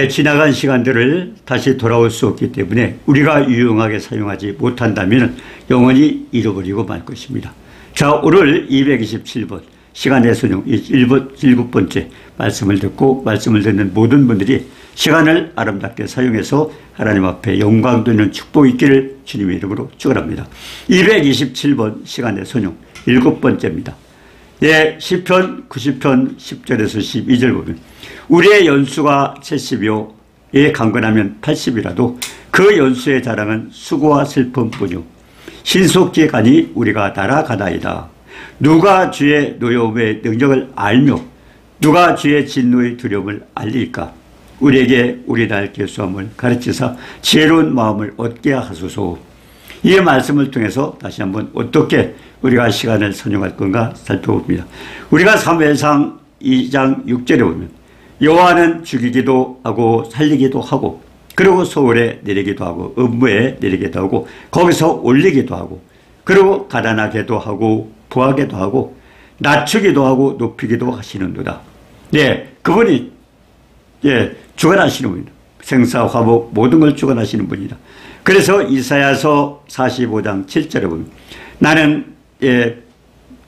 지나간 시간들을 다시 돌아올 수 없기 때문에 우리가 유용하게 사용하지 못한다면 영원히 잃어버리고 말 것입니다. 자, 오늘 227번 시간의 선용 7번째 말씀을 듣고 말씀을 듣는 모든 분들이 시간을 아름답게 사용해서 하나님 앞에 영광 되는 축복이 있기를 주님의 이름으로 축원합니다. 227번 시간의 선용 7번째입니다. 시편 90편 10절에서 12절 보면 우리의 연수가 70이요 강건하면 80이라도 그 연수의 자랑은 수고와 슬픔뿐이요 신속히 가니 우리가 날아가나이다. 누가 주의 노여움의 능력을 알며 누가 주의 진노의 두려움을 알릴까. 우리에게 우리 날 계수함을 가르치사 지혜로운 마음을 얻게 하소서. 이 말씀을 통해서 다시 한번 어떻게 우리가 시간을 선용할 건가 살펴봅니다. 우리가 사무엘상 2장 6절에 보면 여호와는 죽이기도 하고 살리기도 하고 그리고 소울에 내리기도 하고 음부에 내리기도 하고 거기서 올리기도 하고 그리고 가난하게도 하고 부하게도 하고 낮추기도 하고 높이기도 하시는도다. 그분이 주관하시는 분이다. 생사 화복 모든 걸 주관하시는 분이다. 그래서 이사야서 45장 7절에 보면 나는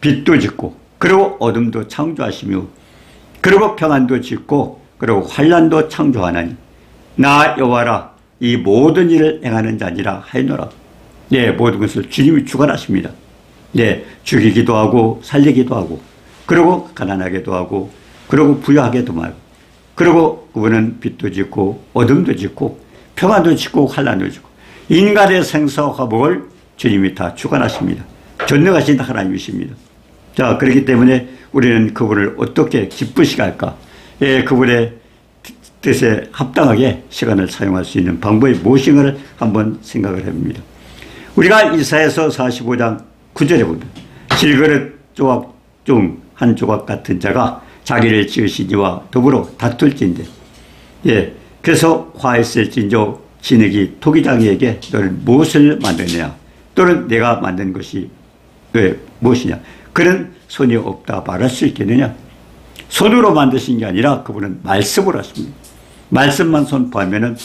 빛도 짓고 그리고 어둠도 창조하시며 그리고 평안도 짓고 그리고 환난도 창조하나니 나 여호와라 이 모든 일을 행하는 자니라 하였노라. 모든 것을 주님이 주관하십니다. 죽이기도 하고 살리기도 하고 그리고 가난하게도 하고 그리고 부유하게도 말고 그리고 그분은 빛도 짓고 어둠도 짓고 평안도 짓고 환난도 짓고 인간의 생사와 화복을 주님이 다 주관하십니다. 전능하신 하나님이십니다. 자, 그렇기 때문에 우리는 그분을 어떻게 기쁘시게 할까? 그분의 뜻에 합당하게 시간을 사용할 수 있는 방법이 무엇인가를 한번 생각을 해봅니다. 우리가 이사야서 45장 9절에 보면 질그릇 조각 중 한 조각 같은 자가 자기를 지으신 이와 더불어 다툴진대. 그래서 화했을진저 진흙이 토기장이에게 너는 무엇을 만드느냐 또는 내가 만든 것이 무엇이냐 그는 손이 없다 말할 수 있겠느냐. 손으로 만드신 게 아니라 그분은 말씀으로 하십니다. 말씀만 선포하면은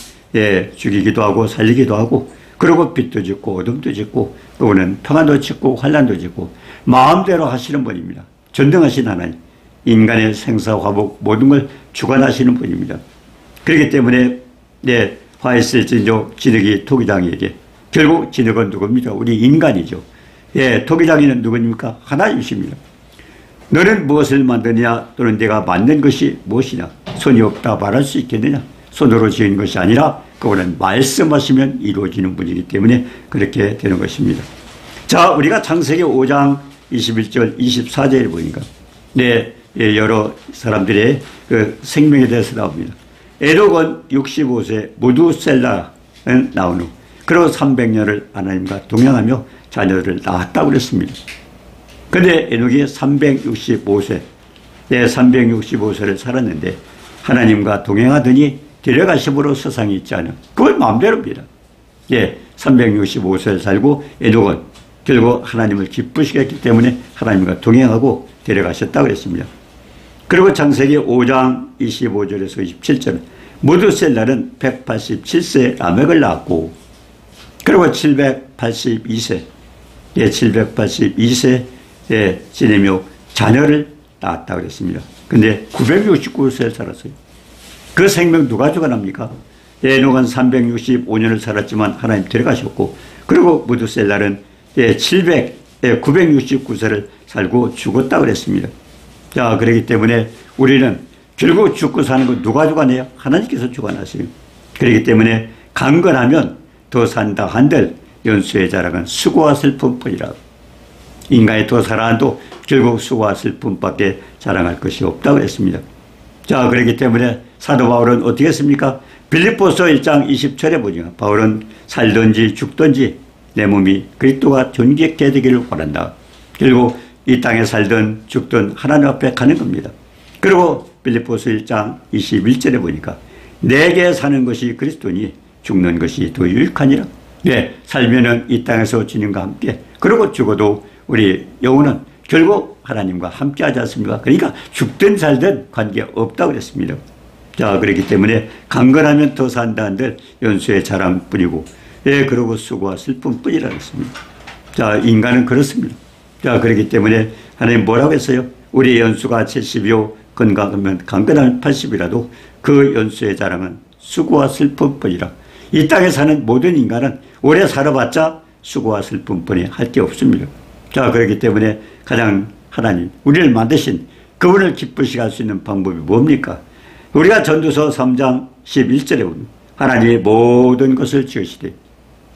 죽이기도 하고 살리기도 하고 그리고 빛도 짓고 어둠도 짓고 그분은 평안도 짓고 환난도 짓고 마음대로 하시는 분입니다. 전능하신 하나님, 인간의 생사 화복 모든 걸 주관하시는 분입니다. 그렇기 때문에 화했을진저 진흙이 토기장이에게 결국 진흙은 누굽니까? 우리 인간이죠. 토기장이는 누구입니까? 하나님이십니다. 너는 무엇을 만드냐 또는 내가 만든 것이 무엇이냐 손이 없다 말할 수 있겠느냐. 손으로 지은 것이 아니라 그분은 말씀하시면 이루어지는 분이기 때문에 그렇게 되는 것입니다. 자, 우리가 창세기 5장 21절 24절에 보니까 여러 사람들의 그 생명에 대해서 나옵니다. 에녹은 65세 무두셀라는 나온 후 그리고 300년을 하나님과 동행하며 자녀를 낳았다고 그랬습니다. 그런데 에녹이 365세 365세를 살았는데 하나님과 동행하더니 데려가심으로 세상에 있지 않은 그걸 마음대로입니다. 365세를 살고 에녹은 결국 하나님을 기쁘시게 했기 때문에 하나님과 동행하고 데려가셨다고 했습니다. 그리고 창세기 5장 25절에서 27절 무두셀라는 187세 라멕을 낳았고 그리고 782세 782세에 지내며 자녀를 낳았다고 했습니다. 근데 969세를 살았어요. 그 생명 누가 주관합니까? 에녹은 365년을 살았지만 하나님 데려가셨고 그리고 무두셀라는 969세를 살고 죽었다고 그랬습니다. 자, 그렇기 때문에 우리는 결국 죽고 사는 건 누가 주관해요? 하나님께서 주관하세요. 그렇기 때문에 강건하면 더 산다 한들 연수의 자랑은 수고와 슬픔뿐이라. 인간이 더 살아도 결국 수고와 슬픔밖에 자랑할 것이 없다고 했습니다. 자, 그렇기 때문에 사도 바울은 어떻게 했습니까? 빌립보서 1장 20절에 보니까 바울은 살든지 죽든지 내 몸이 그리스도가 존귀하게 되기를 원한다. 그리고 이 땅에 살든 죽든 하나님 앞에 가는 겁니다. 그리고 빌립보서 1장 21절에 보니까 내게 사는 것이 그리스도니 죽는 것이 더 유익하니라. 살면은 이 땅에서 주님과 함께 그리고 죽어도 우리 영혼은 결국 하나님과 함께 하지 않습니까? 그러니까 죽든 살든 관계없다고 그랬습니다. 자, 그렇기 때문에 강건하면 더 산다 한들 연수의 자랑뿐이고, 예, 그러고 수고와 슬픔뿐이라 했습니다. 자, 인간은 그렇습니다. 자, 그렇기 때문에 하나님 뭐라고 했어요? 우리 연수가 70이요 건강하면 강건하면 80이라도 그 연수의 자랑은 수고와 슬픔뿐이라. 이 땅에 사는 모든 인간은 오래 살아봤자 수고와 슬픔뿐이 할 게 없습니다. 자, 그렇기 때문에 가장 하나님 우리를 만드신 그분을 기쁘시게 할 수 있는 방법이 뭡니까? 우리가 전도서 3장 11절에 보면 하나님의 모든 것을 지으시되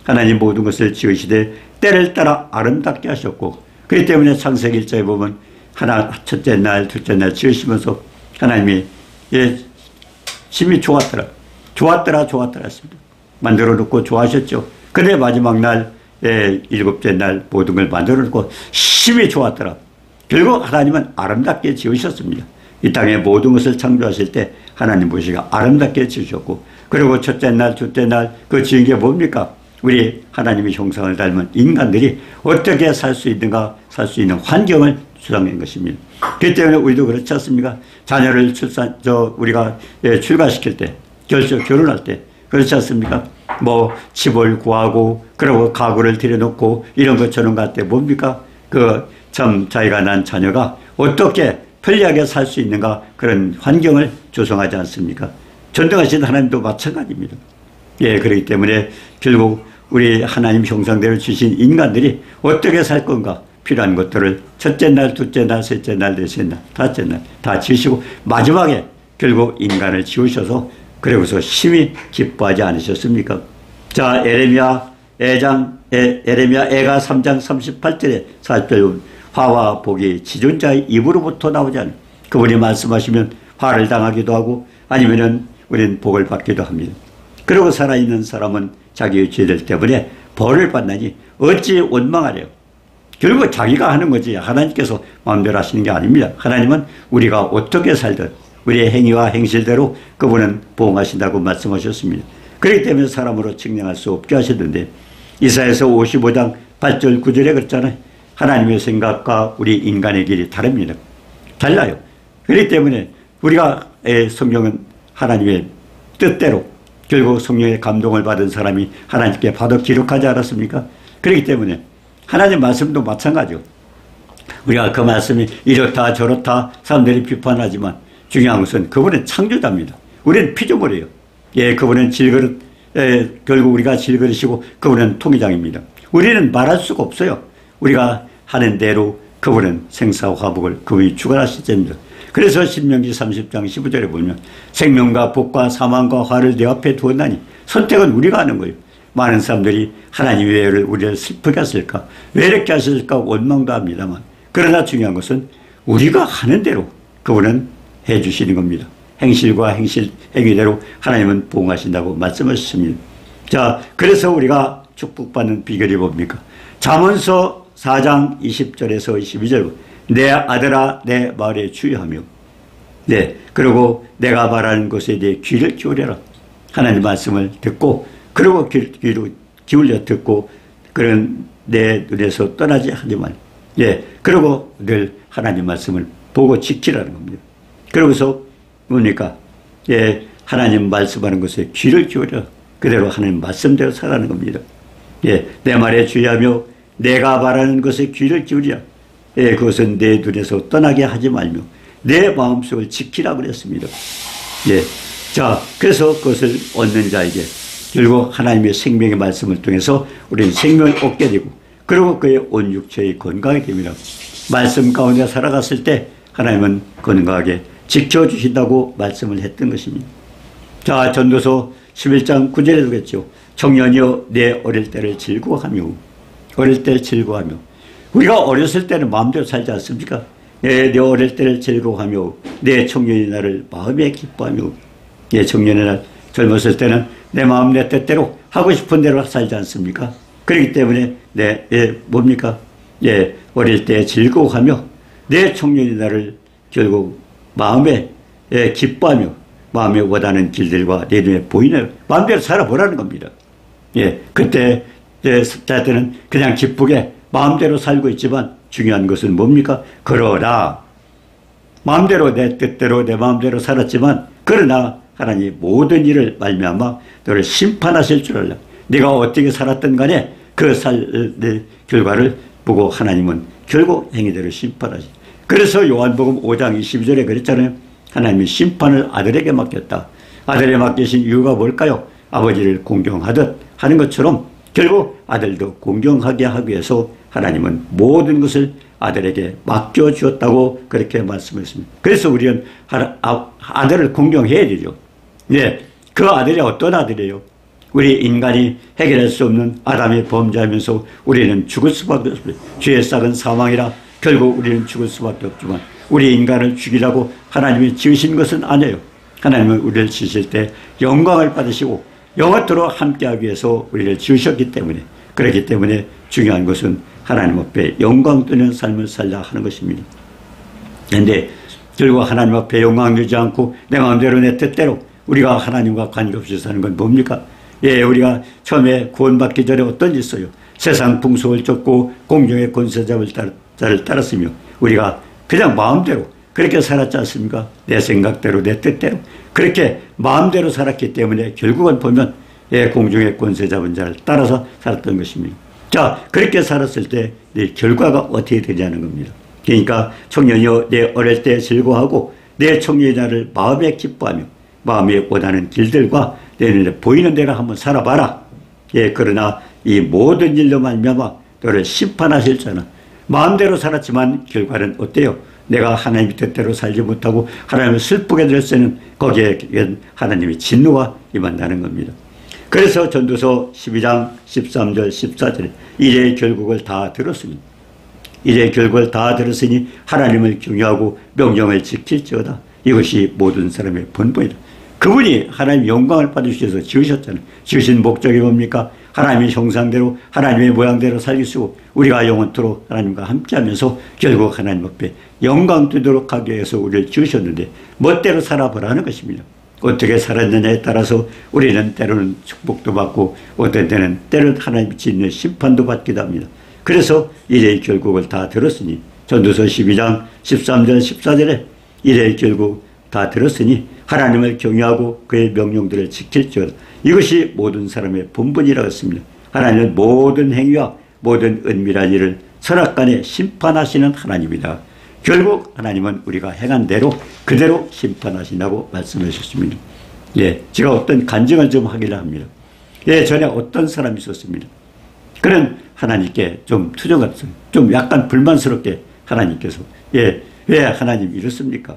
하나님 모든 것을 지으시되 때를 따라 아름답게 하셨고, 그렇기 때문에 창세기 1장에 보면 첫째 날 둘째 날 지으시면서 하나님이 심히 좋았더라 했습니다. 만들어 놓고 좋아하셨죠. 그런데 마지막 날 일곱째 날 모든 걸 만들어 놓고 심히 좋았더라. 결국 하나님은 아름답게 지으셨습니다. 이 땅의 모든 것을 창조하실 때 하나님 보시기가 아름답게 지으셨고, 그리고 첫째 날 둘째 날 그 지은 게 뭡니까? 우리 하나님의 형상을 닮은 인간들이 어떻게 살 수 있는가, 살 수 있는 환경을 주장한 것입니다. 그렇기 때문에 우리도 그렇지 않습니까? 자녀를 우리가 출가시킬 때, 결혼할 때, 그렇지 않습니까? 뭐, 집을 구하고, 그리고 가구를 들여놓고, 이런 것처럼 갈 때 뭡니까? 참, 자기가 난 자녀가 어떻게 편리하게 살 수 있는가, 그런 환경을 조성하지 않습니까? 전능하신 하나님도 마찬가지입니다. 예, 그렇기 때문에 결국 우리 하나님 형상대로 주신 인간들이 어떻게 살 건가 필요한 것들을 첫째 날, 둘째 날, 셋째 날, 넷째 날, 다섯째 날 다 지으시고 마지막에 결국 인간을 지으셔서 그러고서 심히 기뻐하지 않으셨습니까? 자, 에레미야 애가 3장 38절에 40절 화와 복이 지존자의 입으로부터 나오지 않아요. 그분이 말씀하시면 화를 당하기도 하고 아니면은 우리는 복을 받기도 합니다. 그리고 살아있는 사람은 자기의 죄들 때문에 벌을 받나니 어찌 원망하래요. 결국 자기가 하는 거지 하나님께서 마음대로 하시는 게 아닙니다. 하나님은 우리가 어떻게 살든 우리의 행위와 행실대로 그분은 보응하신다고 말씀하셨습니다. 그렇기 때문에 사람으로 측량할 수 없게 하셨는데 이사야서 55장 8절 9절에 그랬잖아요. 하나님의 생각과 우리 인간의 길이 다릅니다. 달라요. 그렇기 때문에 우리가 성경은 하나님의 뜻대로 결국 성령의 감동을 받은 사람이 하나님께 받아 기록하지 않았습니까? 그렇기 때문에 하나님 말씀도 마찬가지요. 우리가 그 말씀이 이렇다 저렇다 사람들이 비판하지만 중요한 것은 그분은 창조자입니다. 우리는 피조물이에요. 예, 그분은 질그릇, 결국 우리가 질그릇이고 그분은 통일장입니다. 우리는 말할 수가 없어요. 우리가 하는 대로 그분은 생사화복을 그분이 주관하실 때입니다. 그래서 신명기 30장 15절에 보면 생명과 복과 사망과 화를 내 앞에 두었나니 선택은 우리가 하는 거예요. 많은 사람들이 하나님 왜 우리를 슬프게 하실까? 왜 이렇게 하실까? 원망도 합니다만 그러나 중요한 것은 우리가 하는 대로 그분은 해 주시는 겁니다. 행실과 행위대로 하나님은 보응하신다고 말씀하셨습니다. 자, 그래서 우리가 축복받는 비결이 뭡니까? 잠언서 4장 20절에서 22절 내 아들아 내 말에 주의하며 네, 그리고 내가 말하는 것에 대해 귀를 기울여라. 하나님 말씀을 듣고 그리고 귀로 기울여 듣고 그런 내 눈에서 떠나지 하지 말. 예, 그리고 늘 하나님 말씀을 보고 지키라는 겁니다. 그러고서 뭡니까? 예, 하나님 말씀하는 것에 귀를 기울여 그대로 하나님 말씀대로 살아가는 겁니다. 예, 내 말에 주의하며 내가 말하는 것에 귀를 기울여. 예, 그것은 내 눈에서 떠나게 하지 말며 내 마음속을 지키라 그랬습니다. 예, 자, 그래서 그것을 얻는 자에게 결국 하나님의 생명의 말씀을 통해서 우리는 생명을 얻게 되고 그리고 그의 온 육체의 건강이 됩니다. 말씀 가운데 살아갔을 때 하나님은 건강하게 지켜주신다고 말씀을 했던 것입니다. 자, 전도서 11장 9절에도 그랬죠. 청년이여 내 어릴 때를 즐거워하며 어릴 때를 즐거워하며 우리가 어렸을 때는 마음대로 살지 않습니까? 내 어릴 때를 즐거워하며 내 청년의 날을 마음에 기뻐하며 내 청년의 날 젊었을 때는 내 마음 내 뜻대로 하고 싶은 대로 살지 않습니까? 그렇기 때문에 뭡니까? 어릴 때 즐거워하며 내 청년의 날을 결국 마음에 기뻐하며 마음에 원하는 길들과 내 눈에 보이는 마음대로 살아보라는 겁니다. 예, 그때 때는 그냥 기쁘게 마음대로 살고 있지만 중요한 것은 뭡니까? 그러나 마음대로 내 뜻대로 내 마음대로 살았지만 그러나 하나님 모든 일을 말미암아 너를 심판하실 줄 알라. 네가 어떻게 살았든 간에 그 삶의 결과를 보고 하나님은 결국 행위대로 심판하시. 그래서 요한복음 5장 22절에 그랬잖아요. 하나님이 심판을 아들에게 맡겼다. 아들에 맡기신 이유가 뭘까요? 아버지를 공경하듯 하는 것처럼 결국 아들도 공경하게 하기 위해서 하나님은 모든 것을 아들에게 맡겨주었다고 그렇게 말씀했습니다. 그래서 우리는 아들을 공경해야 되죠. 네, 그 아들이 어떤 아들이에요? 우리 인간이 해결할 수 없는 아담의 범죄하면서 우리는 죽을 수밖에 없습니다. 죄의 싹은 사망이라 결국 우리는 죽을 수밖에 없지만 우리 인간을 죽이라고 하나님이 지으신 것은 아니에요. 하나님은 우리를 지으실 때 영광을 받으시고 영원토록 함께하기 위해서 우리를 지으셨기 때문에, 그렇기 때문에 중요한 것은 하나님 앞에 영광 되는 삶을 살라 하는 것입니다. 그런데 결국 하나님 앞에 영광 되지 않고 내 마음대로 내 뜻대로 우리가 하나님과 관계없이 사는 건 뭡니까? 예, 우리가 처음에 구원받기 전에 어떤 일 있어요? 세상 풍속을 쫓고 공중의 권세자를 따랐으며 우리가 그냥 마음대로 그렇게 살았지 않습니까? 내 생각대로 내 뜻대로 그렇게 마음대로 살았기 때문에 결국은 보면 예, 공중의 권세 잡은 자를 따라서 살았던 것입니다. 자, 그렇게 살았을 때 내 결과가 어떻게 되냐는 겁니다. 그러니까 청년이여 내 어릴 때 즐거워하고 내 청년의 날을 마음에 기뻐하며 마음에 원하는 길들과 내 눈에 보이는 대로 한번 살아봐라. 예, 그러나 이 모든 일로 말미암아 너를 심판하실 자는 마음대로 살았지만 결과는 어때요? 내가 하나님의 뜻대로 살지 못하고 하나님을 슬프게 될수는 거기에 하나님의 진노가 임한다는 겁니다. 그래서 전도서 12장 13절 14절에 이제 결국을 다 들었으니 이제 결국을 다 들었으니 하나님을 경외하고 명령을 지킬지어다. 이것이 모든 사람의 본분이다. 그분이 하나님의 영광을 받으셔서 지으셨잖아요. 지으신 목적이 뭡니까? 하나님의 형상대로 하나님의 모양대로 살리시고 우리가 영원토록 하나님과 함께하면서 결국 하나님 앞에 영광 되도록 하기 위해서 우리를 지으셨는데 멋대로 살아보라는 것입니다. 어떻게 살았느냐에 따라서 우리는 때로는 축복도 받고 어떤 때는 하나님이 짓는 심판도 받기도 합니다. 그래서 이제 결국을 다 들었으니 전도서 12장 13절 14절에 이제 결국 다 들었으니 하나님을 경외하고 그의 명령들을 지킬지어다. 이것이 모든 사람의 본분이라고 했습니다. 하나님은 모든 행위와 모든 은밀한 일을 선악간에 심판하시는 하나님이다. 결국 하나님은 우리가 행한 대로 그대로 심판하신다고 말씀해 주셨습니다. 예, 제가 어떤 간증을 좀 하기를 합니다. 예, 전에 어떤 사람이 있었습니다. 그는 하나님께 좀 투정했어요. 좀 약간 불만스럽게 하나님께서 예, 왜 하나님 이렇습니까?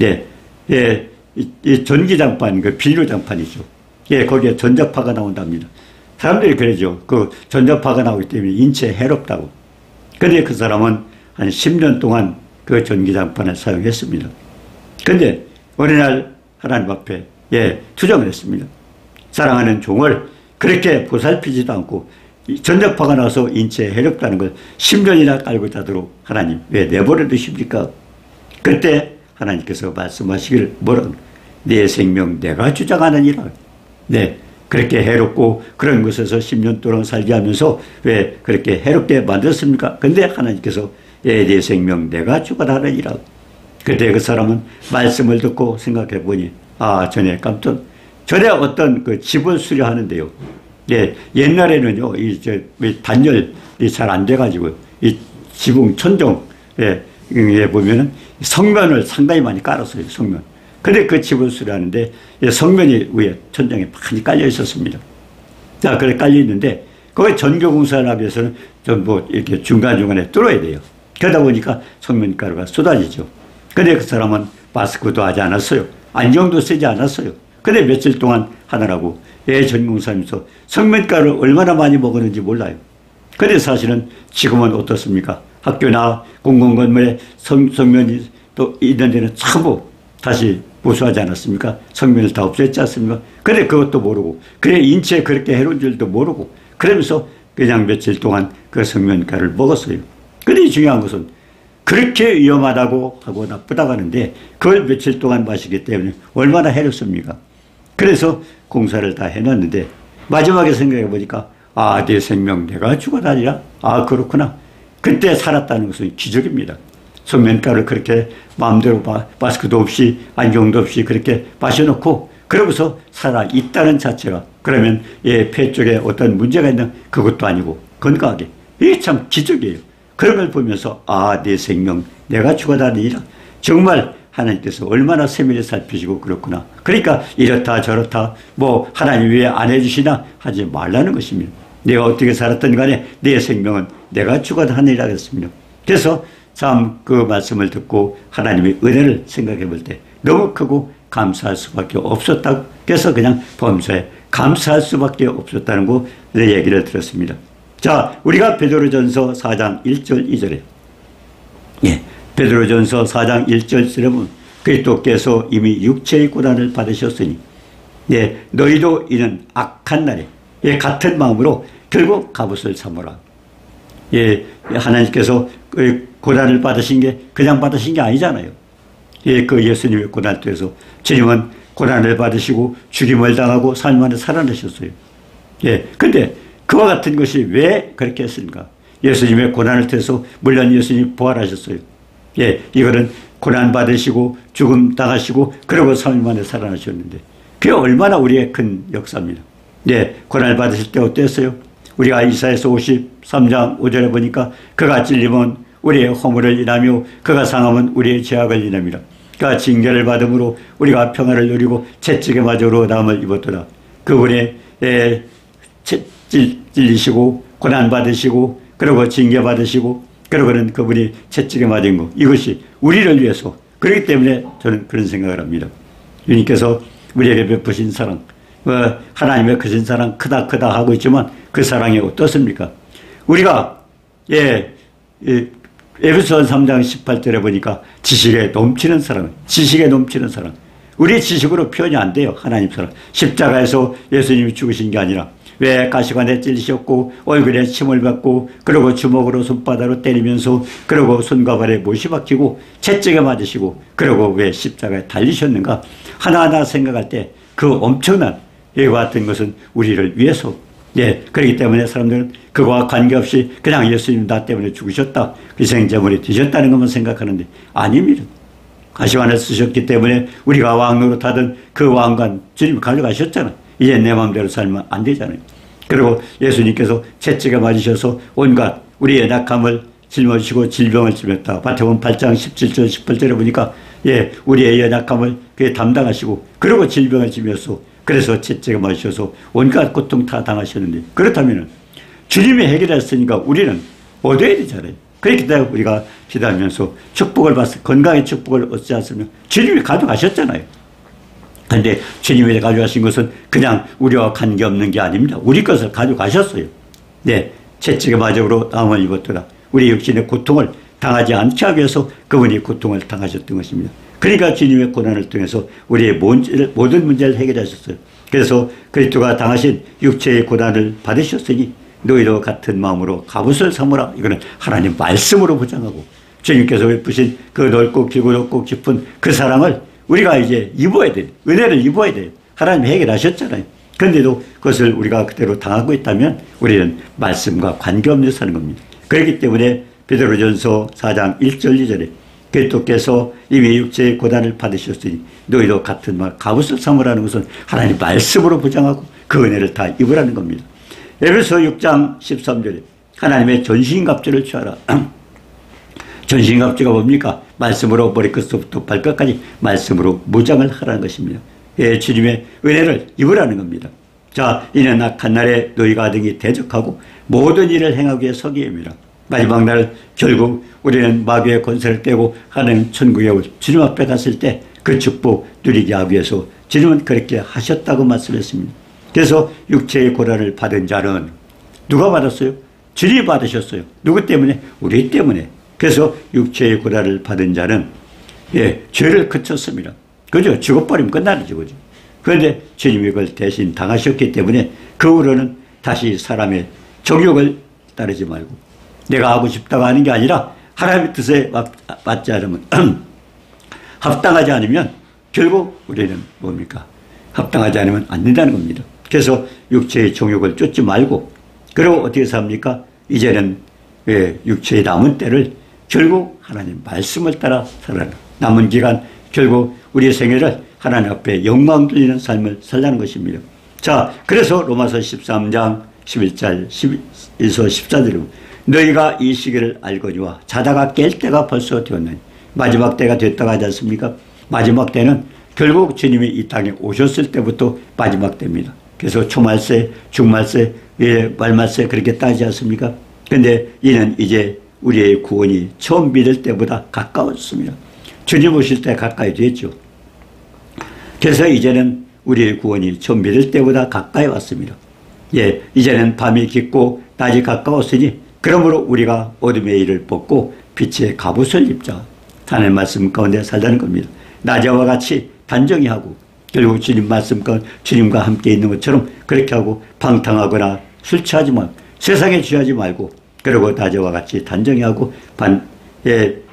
예, 예, 이 전기장판, 그 비료장판이죠. 예, 거기에 전자파가 나온답니다. 사람들이 그러죠. 그 전자파가 나오기 때문에 인체에 해롭다고. 근데 그 사람은 한 10년 동안 그 전기장판을 사용했습니다. 근데 어느 날 하나님 앞에 예, 투정을 했습니다. 사랑하는 종을 그렇게 보살피지도 않고 전자파가 나서 인체에 해롭다는 걸 10년이나 깔고 자도록 하나님 왜 내버려 두십니까? 그때 하나님께서 말씀하시기를 뭐라고? 내 생명 내가 주장하느니라. 네, 그렇게 해롭고 그런 곳에서 10년 동안 살게 하면서 왜 그렇게 해롭게 만들었습니까? 근데 하나님께서 내 생명 내가 주관하느니라. 그때 그 사람은 말씀을 듣고 생각해 보니 전에 어떤 그 집을 수리하는데요. 예, 옛날에는요, 단열이 잘 안 돼가지고 이 지붕 천정 보면은 성면을 상당히 많이 깔았어요, 성면. 근데 그 집을 수리하는데 성면이 위에 천장에 많이 깔려 있었습니다. 자, 그래 깔려 있는데 거기 전교공사를 하기 위해서는 좀 이렇게 중간중간에 뚫어야 돼요. 그러다 보니까 성면가루가 쏟아지죠. 근데 그 사람은 마스크도 하지 않았어요. 안경도 쓰지 않았어요. 근데 며칠 동안 하느라고 전공사면서 성면가루를 얼마나 많이 먹었는지 몰라요. 근데 사실은 지금은 어떻습니까? 학교나 공공건물에 성면이 또 있는 데는 전부 다시 보수하지 않았습니까? 성면을 다 없앴지 않습니까? 근데 그것도 모르고, 그래 인체에 그렇게 해로운 줄도 모르고, 그러면서 그냥 며칠 동안 그 성면가루를 먹었어요. 근데 중요한 것은 그렇게 위험하다고 하고 나쁘다고 하는데 그걸 며칠 동안 마시기 때문에 얼마나 해롭습니까? 그래서 공사를 다 해놨는데 마지막에 생각해 보니까 내 생명 내가 죽어다니라? 그렇구나. 그때 살았다는 것은 기적입니다. 성면가루를 그렇게 마음대로 마스크도 없이 안경도 없이 그렇게 마셔놓고 그러고서 살아 있다는 자체가 그러면 폐 쪽에 어떤 문제가 있는 그것도 아니고 건강하게 이게 참 기적이에요. 그런 걸 보면서 내 생명 내가 죽어다니라 정말 하나님께서 얼마나 세밀히 살피시고 그렇구나. 그러니까 이렇다 저렇다 뭐 하나님 왜 안 해주시나 하지 말라는 것입니다. 내가 어떻게 살았든 간에 내 생명은 내가 죽어다니라 했습니다. 그래서 참 그 말씀을 듣고 하나님의 은혜를 생각해 볼 때 너무 크고 감사할 수밖에 없었다고 그래서 그냥 범사에 감사할 수밖에 없었다는 거 얘기를 들었습니다. 자, 우리가 베드로전서 4장 1절 2절에 베드로전서 4장 1절 2절에 보면 그리스도께서 이미 육체의 고난을 받으셨으니 너희도 이는 악한 날에 같은 마음으로 결국 갑옷을 삼으라. 하나님께서 고난을 받으신 게 그냥 받으신 게 아니잖아요. 그 예수님의 고난 통해서 주님은 고난을 받으시고 죽임을 당하고 3일 만에 살아나셨어요. 근데 그와 같은 것이 왜 그렇게 했습니까? 예수님의 고난을 통해서 물론 예수님이 부활하셨어요. 이거는 고난 받으시고 죽음 당하시고 그러고 3일 만에 살아나셨는데 그게 얼마나 우리의 큰 역사입니다. 고난을 받으실 때 어땠어요? 우리가 이사야서 53장 5절에 보니까 그가 찔림은 우리의 허물을 인하며 그가 상함은 우리의 죄악을 인함이라. 그가 징계를 받음으로 우리가 평화를 누리고 채찍에 맞아 의로움을 입었도다. 그분의 찔리시고 고난 받으시고 그리고 징계 받으시고 그러고는 그분이 채찍에 맞은 거 이것이 우리를 위해서 그렇기 때문에 저는 그런 생각을 합니다. 주님께서 우리에게 베푸신 사랑 하나님의 크신 사랑 크다 하고 있지만 그 사랑이 어떻습니까? 우리가 에베소서 3장 18절에 보니까 지식에 넘치는 사랑 우리의 지식으로 표현이 안 돼요. 하나님 사랑 십자가에서 예수님이 죽으신 게 아니라 왜 가시관에 찔리셨고 얼굴에 침을 받고 그리고 주먹으로 손바닥으로 때리면서 그리고 손과 발에 못이 박히고 채찍에 맞으시고 그리고 왜 십자가에 달리셨는가 하나하나 생각할 때 그 엄청난 이와 같은 것은 우리를 위해서 그렇기 때문에 사람들은 그거와 관계없이 그냥 예수님 나 때문에 죽으셨다 희생제물이 되셨다는 것만 생각하는데 아닙니다. 가시관을 쓰셨기 때문에 우리가 왕 노릇하던 그 왕관 주님 가져가셨잖아요. 이제 내 마음대로 살면 안 되잖아요. 그리고 예수님께서 채찍에 맞으셔서 온갖 우리의 낙함을 짊어지시고 질병을 짊었다. 마태복음 8장 17절 18절에 보니까 우리의 연약함을 담당하시고 그리고 질병을 짊었어. 그래서 채찍에 맞으셔서 온갖 고통 다 당하셨는데 그렇다면 주님이 해결했으니까 우리는 얻어야 되잖아요. 그렇기 때문에 우리가 기도하면서 축복을 받습니다. 건강의 축복을 얻지 않으면 주님이 가져가셨잖아요. 그런데 주님이 가져가신 것은 그냥 우리와 관계없는 게 아닙니다. 우리 것을 가져가셨어요. 채찍의 마적으로 당함을 입었더라. 우리 육신의 고통을 당하지 않게 하기 위해서 그분이 고통을 당하셨던 것입니다. 그러니까 주님의 고난을 통해서 우리의 모든 문제를 해결하셨어요. 그래서 그리스도가 당하신 육체의 고난을 받으셨으니 너희도 같은 마음으로 갑옷을 삼으라. 이거는 하나님 말씀으로 보장하고 주님께서 베푸신 그 넓고 길고 높고 깊은 그 사랑을 우리가 이제 입어야 돼요. 은혜를 입어야 돼요. 하나님 해결하셨잖아요. 그런데도 그것을 우리가 그대로 당하고 있다면 우리는 말씀과 관계없는 사는 겁니다. 그렇기 때문에 베드로전서 4장 1절 2절에 그리스도께서 이미 육체의 고난을 받으셨으니 너희도 같은 말 갑옷을 삼으라는 것은 하나님 말씀으로 보장하고 그 은혜를 다 입으라는 겁니다. 에베소 6장 13절에 하나님의 전신갑주를 취하라. 전신갑주가 뭡니까? 말씀으로 머리끝부터 발끝까지 말씀으로 무장을 하라는 것입니다. 주님의 은혜를 입으라는 겁니다. 자, 이는 악한 날에 너희가 등이 대적하고 모든 일을 행하기 위해 서기에 입니다. 마지막 날 결국 우리는 마귀의 권세를 떼고 하나님 천국에 주님 앞에 갔을 때 그 축복 누리게 하기 위해서 주님은 그렇게 하셨다고 말씀했습니다. 그래서 육체의 고난을 받은 자는 누가 받았어요? 주님이 받으셨어요. 누구 때문에? 우리 때문에. 그래서 육체의 고난을 받은 자는 죄를 그쳤습니다. 그죠? 죽어버리면 끝나는 거죠. 그런데 주님이 그걸 대신 당하셨기 때문에 그 후로는 다시 사람의 정욕을 따르지 말고 내가 하고 싶다고 하는 게 아니라 하나님의 뜻에 맞지 않으면 합당하지 않으면 결국 우리는 뭡니까? 합당하지 않으면 안 된다는 겁니다. 그래서 육체의 정욕을 쫓지 말고 그리고 어떻게 삽니까? 이제는 육체의 남은 때를 결국 하나님 말씀을 따라 살아라. 남은 기간 결국 우리의 생애를 하나님 앞에 영광 돌리는 삶을 살라는 것입니다. 자, 그래서 로마서 13장 11절 11서 14절로 너희가 이 시기를 알거니와 자다가 깰 때가 벌써 되었나니 마지막 때가 됐다고 하지 않습니까? 마지막 때는 결국 주님이 이 땅에 오셨을 때부터 마지막 때입니다. 그래서 초말세, 중말세, 말말세 그렇게 따지지 않습니까? 근데 이는 이제 우리의 구원이 처음 믿을 때보다 가까웠습니다. 주님 오실 때 가까이 됐죠. 그래서 이제는 우리의 구원이 처음 믿을 때보다 가까이 왔습니다. 예, 이제는 밤이 깊고 낮이 가까웠으니 그러므로 우리가 어둠의 일을 벗고 빛의 갑옷을 입자. 하나님의 말씀 가운데 살자는 겁니다. 낮에와 같이 단정히 하고 결국 주님 말씀 가운데 주님과 함께 있는 것처럼 그렇게 하고 방탕하거나 술 취하지 말고 세상에 취하지 말고 그리고 낮에와 같이 단정히 하고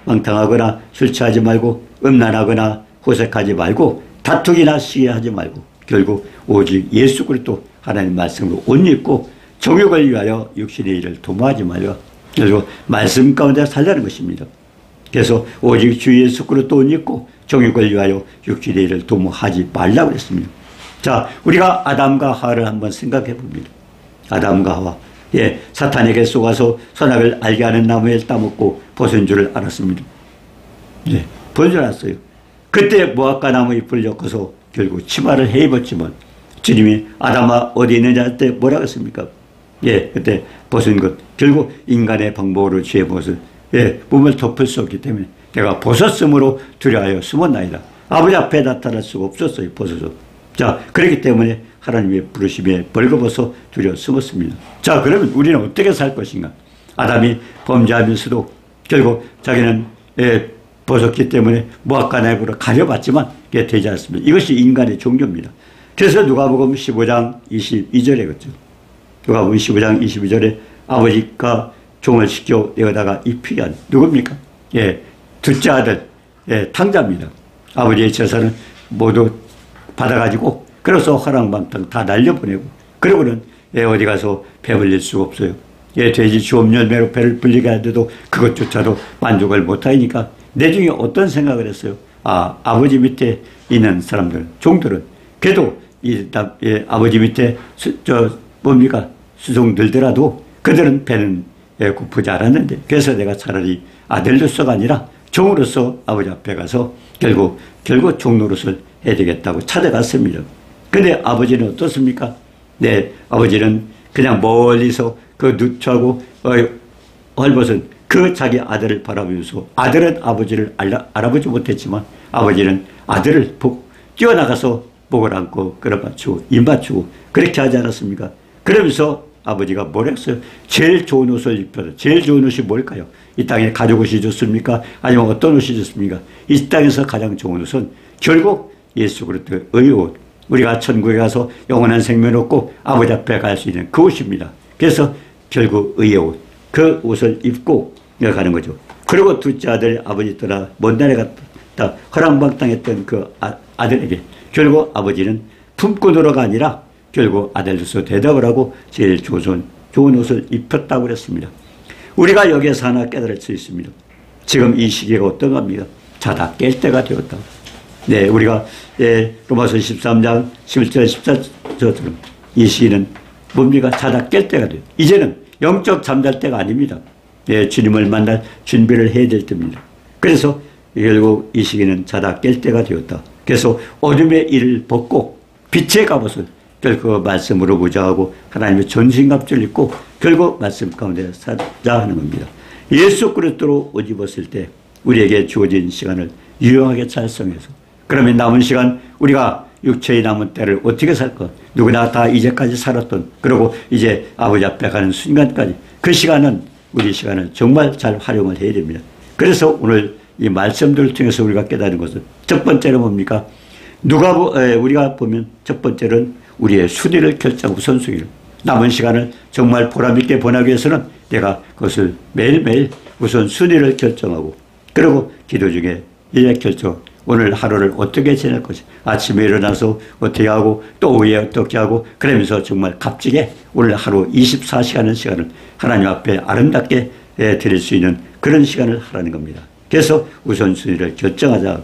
방탕하거나 술 취하지 말고 음란하거나 호색하지 말고 다투기나 시기하지 말고 결국 오직 예수 그리스도 하나님 말씀으로 옷 입고 정욕을 위하여 육신의 일을 도모하지 말고 그리고 말씀 가운데 살라는 것입니다. 그래서 오직 주 예수 그리스도 옷 입고 정욕을 위하여 육신의 일을 도모하지 말라고 그랬습니다. 자, 우리가 아담과 하와를 한번 생각해 봅니다. 아담과 하와. 예, 사탄에게 속아서 선악을 알게 하는 나무에 따먹고 벗은 줄을 알았습니다. 예, 벗은 줄 알았어요. 그때 무화과 나무 잎을 엮어서 결국 치마를 해 입었지만 주님이 아담아 어디 있느냐 할 때 뭐라고 했습니까? 예, 그때 벗은 것 결국 인간의 방법으로 죄의 못을 몸을 덮을 수 없기 때문에 내가 벗었으므로 두려워하여 숨었나이다. 아버지 앞에 나타날 수가 없었어요. 벗어서. 자, 그렇기 때문에 하나님의 부르심에 벌거벗어 두려워 숨었습니다. 자, 그러면 우리는 어떻게 살 것인가? 아담이 범죄하면서도 결국 자기는 벗었기 때문에 무화과 나무로 가려봤지만 그게 되지 않습니다. 이것이 인간의 종교입니다. 그래서 누가복음 15장 22절에 그렇죠. 누가복음 15장 22절에 아버지가 종을 시켜 내어다가 입히게 한 누굽니까? 예, 둘째 아들 탕자입니다. 아버지의 재산을 모두 받아가지고 그래서 허랑방탕 다 날려보내고 그러고는 어디 가서 배 불릴 수가 없어요. 돼지 주업 열매로 배를 불리게 하는데도 그것조차도 만족을 못하니까 내중에 어떤 생각을 했어요? 아버지 밑에 있는 사람들, 종들은 그래도 아버지 밑에 수송들더라도 그들은 배는 고프지 않았는데 그래서 내가 차라리 아들로서가 아니라 종으로서 아버지 앞에 가서 결국 종노릇을 해야 되겠다고 찾아갔습니다. 근데 아버지는 어떻습니까? 네, 아버지는 그냥 멀리서 그 누추하고 헐벗은 그 자기 아들을 바라보면서 아들은 아버지를 알아보지 못했지만 아버지는 아들을 뛰어나가서 목을 안고 끌어맞추고 입맞추고 그렇게 하지 않았습니까? 그러면서 아버지가 뭘 했어요? 제일 좋은 옷을 입혀서 제일 좋은 옷이 뭘까요? 이 땅에 가죽 옷이 좋습니까? 아니면 어떤 옷이 좋습니까? 이 땅에서 가장 좋은 옷은 결국 예수 그리스도의 의옷 우리가 천국에 가서 영원한 생명을 얻고 아버지 앞에 갈 수 있는 그 옷입니다. 그래서 결국 의의 옷, 그 옷을 입고 가는 거죠. 그리고 둘째 아들 아버지 떠나 먼 나라에 갔다 허랑방탕했던 그 아들에게 결국 아버지는 품꾼으로가 아니라 결국 아들로서 대답을 하고 제일 좋은 옷을 입혔다고 그랬습니다. 우리가 여기에서 하나 깨달을 수 있습니다. 지금 이 시기가 어떤 겁니까? 자다 깰 때가 되었다. 네, 우리가 로마서 13장 11절 14절처럼 이 시기는 뭡니까? 자다 깰 때가 돼요. 이제는 영적 잠잘 때가 아닙니다. 네, 주님을 만날 준비를 해야 될 때입니다. 그래서 결국 이 시기는 자다 깰 때가 되었다. 그래서 어둠의 일을 벗고 빛의 갑옷을 결국 말씀으로 무장하고 하나님의 전신갑주를 입고 결국 말씀 가운데 살자 하는 겁니다. 예수 그리스도로 옷 입었을 때 우리에게 주어진 시간을 유용하게 잘 사용해서 그러면 남은 시간 우리가 육체의 남은 때를 어떻게 살까? 누구나 다 이제까지 살았던 그리고 이제 아버지 앞에 가는 순간까지 그 시간은 우리 시간을 정말 잘 활용을 해야 됩니다. 그래서 오늘 이 말씀들을 통해서 우리가 깨달은 것은 첫 번째로 뭡니까? 우리가 보면 첫 번째는 우리의 순위를 결정하고 우선순위를 남은 시간을 정말 보람있게 보내기 위해서는 내가 그것을 매일매일 우선 순위를 결정하고 그리고 기도 중에 이제 결정 오늘 하루를 어떻게 지낼 것이 아침에 일어나서 어떻게 하고 또 오후에 어떻게 하고 그러면서 정말 값지게 오늘 하루 24시간의 시간을 하나님 앞에 아름답게 드릴 수 있는 그런 시간을 하라는 겁니다. 그래서 우선순위를 결정하자.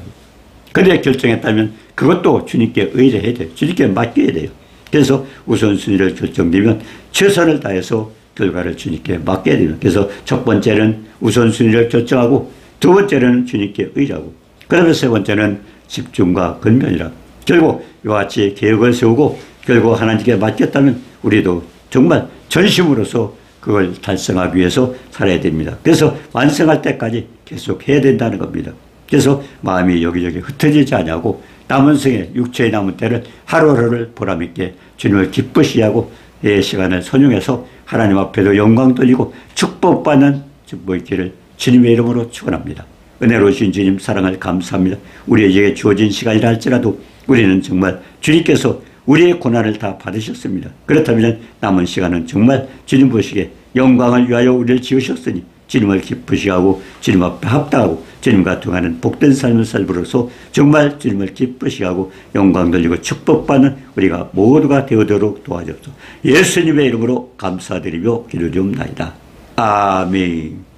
그래 결정했다면 그것도 주님께 의뢰해야 돼요. 주님께 맡겨야 돼요. 그래서 우선순위를 결정되면 최선을 다해서 결과를 주님께 맡겨야 됩니다. 그래서 첫 번째는 우선순위를 결정하고 두 번째는 주님께 의뢰하고 그다음에 세 번째는 집중과 근면이라. 결국 이와 같이 계획을 세우고 결국 하나님께 맡겼다면 우리도 정말 전심으로서 그걸 달성하기 위해서 살아야 됩니다. 그래서 완성할 때까지 계속 해야 된다는 겁니다. 그래서 마음이 여기저기 흩어지지 않냐고 남은 생에 육체의 남은 때를 하루하루를 보람있게 주님을 기쁘시게 하고 내 시간을 선용해서 하나님 앞에도 영광 돌리고 축복받는 축복의 길을 주님의 이름으로 축원합니다. 은혜로우신 주님 사랑을 감사합니다. 우리에게 주어진 시간이라 할지라도 우리는 정말 주님께서 우리의 고난을 다 받으셨습니다. 그렇다면 남은 시간은 정말 주님 보시기에 영광을 위하여 우리를 지으셨으니 주님을 기쁘시게 하고 주님 앞에 합당하고 주님과 동하는 복된 삶을 살므로써 정말 주님을 기쁘시게 하고 영광 돌리고 축복받는 우리가 모두가 되어도록 도와주옵소서. 예수님의 이름으로 감사드리며 기도드리옵나이다. 아멘.